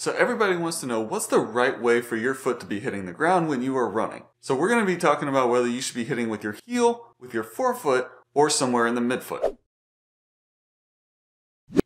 So everybody wants to know what's the right way for your foot to be hitting the ground when you are running. So we're going to be talking about whether you should be hitting with your heel, with your forefoot, or somewhere in the midfoot.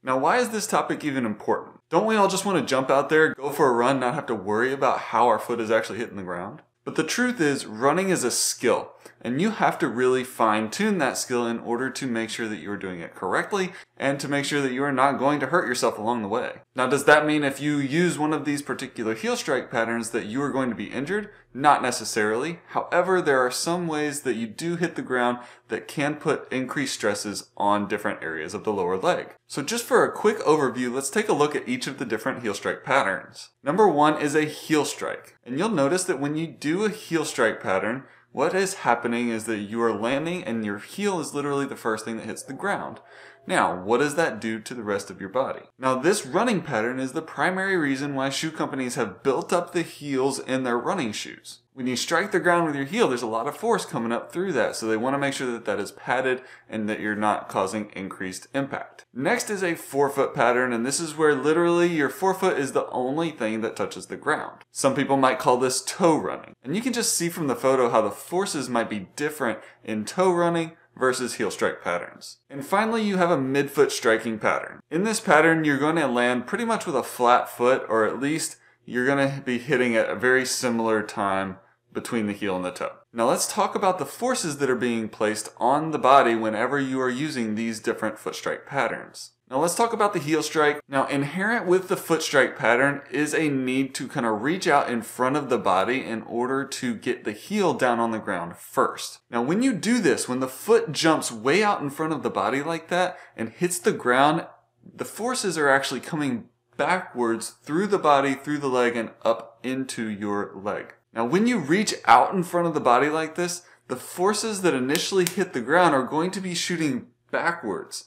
Now, why is this topic even important? Don't we all just want to jump out there, go for a run, not have to worry about how our foot is actually hitting the ground? But the truth is, running is a skill, and you have to really fine-tune that skill in order to make sure that you are doing it correctly and to make sure that you are not going to hurt yourself along the way. Now, does that mean if you use one of these particular heel strike patterns that you are going to be injured? Not necessarily. However, there are some ways that you do hit the ground that can put increased stresses on different areas of the lower leg. So just for a quick overview, let's take a look at each of the different heel strike patterns. Number one is a heel strike. And you'll notice that when you do a heel strike pattern, what is happening is that you are landing and your heel is literally the first thing that hits the ground. Now, what does that do to the rest of your body? Now, this running pattern is the primary reason why shoe companies have built up the heels in their running shoes. When you strike the ground with your heel, there's a lot of force coming up through that, so they want to make sure that that is padded and that you're not causing increased impact. Next is a forefoot pattern, and this is where literally your forefoot is the only thing that touches the ground. Some people might call this toe running, and you can just see from the photo how the forces might be different in toe running versus heel strike patterns. And finally, you have a midfoot striking pattern. In this pattern, you're going to land pretty much with a flat foot, or at least you're going to be hitting at a very similar time between the heel and the toe. Now let's talk about the forces that are being placed on the body whenever you are using these different foot strike patterns. Now let's talk about the heel strike. Now, inherent with the foot strike pattern is a need to kind of reach out in front of the body in order to get the heel down on the ground first. Now when you do this, when the foot jumps way out in front of the body like that and hits the ground, the forces are actually coming backwards through the body, through the leg, and up into your leg. Now when you reach out in front of the body like this, the forces that initially hit the ground are going to be shooting backwards.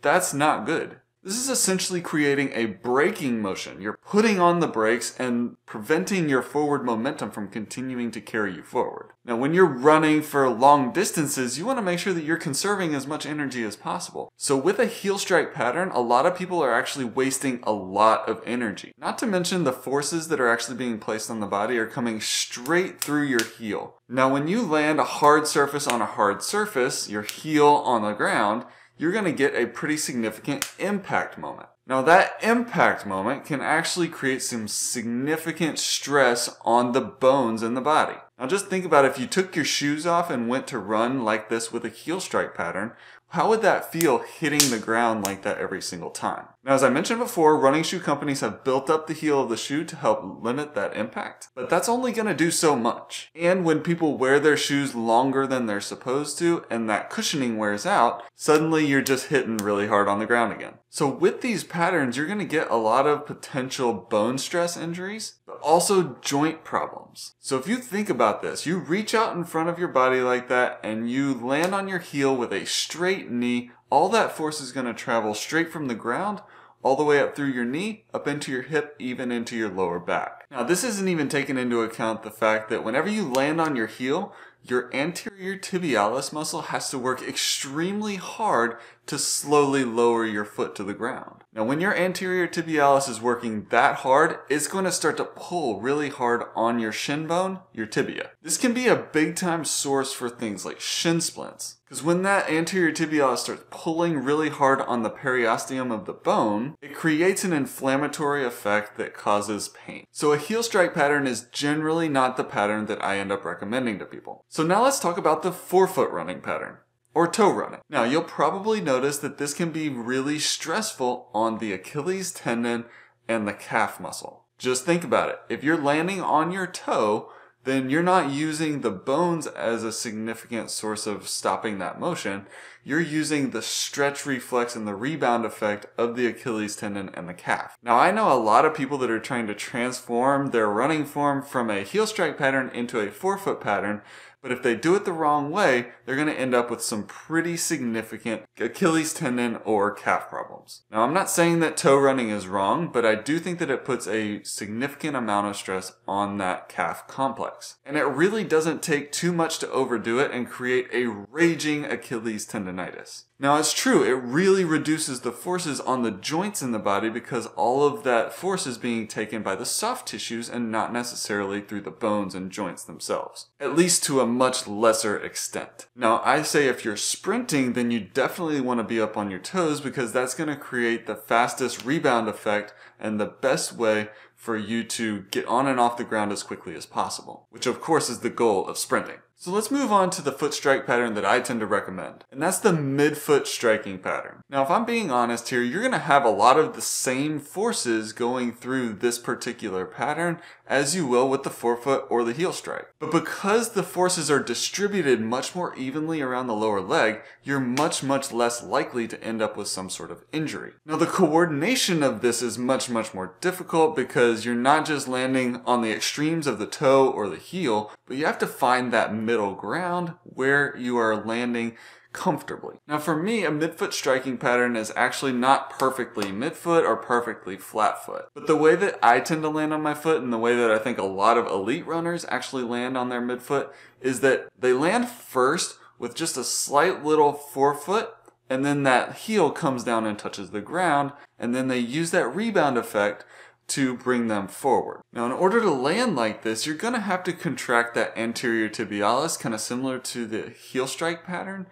That's not good. This is essentially creating a braking motion. You're putting on the brakes and preventing your forward momentum from continuing to carry you forward. Now, when you're running for long distances, you want to make sure that you're conserving as much energy as possible. So with a heel strike pattern, a lot of people are actually wasting a lot of energy. Not to mention the forces that are actually being placed on the body are coming straight through your heel. Now, when you land a hard surface on a hard surface, your heel on the ground, you're going to get a pretty significant impact moment. Now that impact moment can actually create some significant stress on the bones in the body. Now just think about if you took your shoes off and went to run like this with a heel strike pattern, how would that feel hitting the ground like that every single time? Now, as I mentioned before, running shoe companies have built up the heel of the shoe to help limit that impact, but that's only going to do so much. And when people wear their shoes longer than they're supposed to and that cushioning wears out, suddenly you're just hitting really hard on the ground again. So with these patterns, you're going to get a lot of potential bone stress injuries, but also joint problems. So if you think about this, you reach out in front of your body like that and you land on your heel with a straight knee, all that force is going to travel straight from the ground all the way up through your knee, up into your hip, even into your lower back. Now this isn't even taking into account the fact that whenever you land on your heel, your anterior tibialis muscle has to work extremely hard to slowly lower your foot to the ground. Now when your anterior tibialis is working that hard, it's going to start to pull really hard on your shin bone, your tibia. This can be a big time source for things like shin splints. Because when that anterior tibialis starts pulling really hard on the periosteum of the bone, it creates an inflammatory effect that causes pain. So a heel strike pattern is generally not the pattern that I end up recommending to people. So now let's talk about the forefoot running pattern, or toe running. Now you'll probably notice that this can be really stressful on the Achilles tendon and the calf muscle. Just think about it. If you're landing on your toe, then you're not using the bones as a significant source of stopping that motion. You're using the stretch reflex and the rebound effect of the Achilles tendon and the calf. Now I know a lot of people that are trying to transform their running form from a heel strike pattern into a forefoot pattern, but if they do it the wrong way, they're going to end up with some pretty significant Achilles tendon or calf problems. Now, I'm not saying that toe running is wrong, but I do think that it puts a significant amount of stress on that calf complex. And it really doesn't take too much to overdo it and create a raging Achilles tendonitis. Now it's true, it really reduces the forces on the joints in the body because all of that force is being taken by the soft tissues and not necessarily through the bones and joints themselves. At least to a much lesser extent. Now I say if you're sprinting, then you definitely want to be up on your toes because that's going to create the fastest rebound effect and the best way for you to get on and off the ground as quickly as possible, which of course is the goal of sprinting. So let's move on to the foot strike pattern that I tend to recommend, and that's the midfoot striking pattern. Now if I'm being honest here, you're going to have a lot of the same forces going through this particular pattern as you will with the forefoot or the heel strike. But because the forces are distributed much more evenly around the lower leg, you're much less likely to end up with some sort of injury. Now the coordination of this is much more difficult because you're not just landing on the extremes of the toe or the heel, but you have to find that middle ground where you are landing comfortably. Now for me, a midfoot striking pattern is actually not perfectly midfoot or perfectly flat foot. But the way that I tend to land on my foot and the way that I think a lot of elite runners actually land on their midfoot is that they land first with just a slight little forefoot, and then that heel comes down and touches the ground, and then they use that rebound effect to bring them forward. Now in order to land like this, you're going to have to contract that anterior tibialis, kind of similar to the heel strike pattern.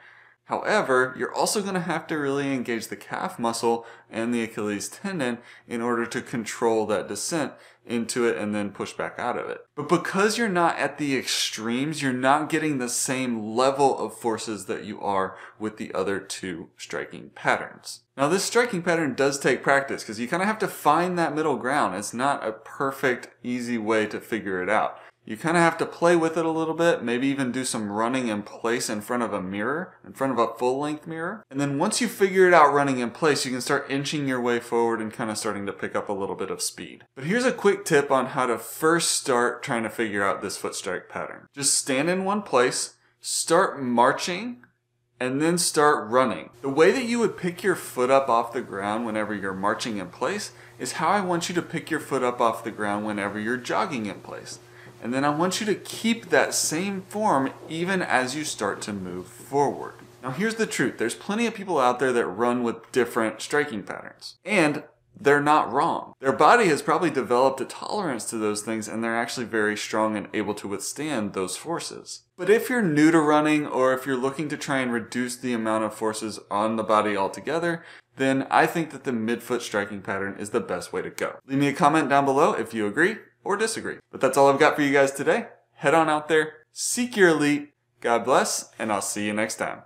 However, you're also going to have to really engage the calf muscle and the Achilles tendon in order to control that descent into it and then push back out of it. But because you're not at the extremes, you're not getting the same level of forces that you are with the other two striking patterns. Now this striking pattern does take practice because you kind of have to find that middle ground. It's not a perfect, easy way to figure it out. You kind of have to play with it a little bit, maybe even do some running in place in front of a mirror, in front of a full-length mirror. And then once you figure it out running in place, you can start inching your way forward and kind of starting to pick up a little bit of speed. But here's a quick tip on how to first start trying to figure out this foot strike pattern. Just stand in one place, start marching, and then start running. The way that you would pick your foot up off the ground whenever you're marching in place is how I want you to pick your foot up off the ground whenever you're jogging in place. And then I want you to keep that same form even as you start to move forward. Now here's the truth. There's plenty of people out there that run with different striking patterns. And they're not wrong. Their body has probably developed a tolerance to those things and they're actually very strong and able to withstand those forces. But if you're new to running or if you're looking to try and reduce the amount of forces on the body altogether, then I think that the midfoot striking pattern is the best way to go. Leave me a comment down below if you agree or disagree. But that's all I've got for you guys today. Head on out there, seek your elite, God bless, and I'll see you next time.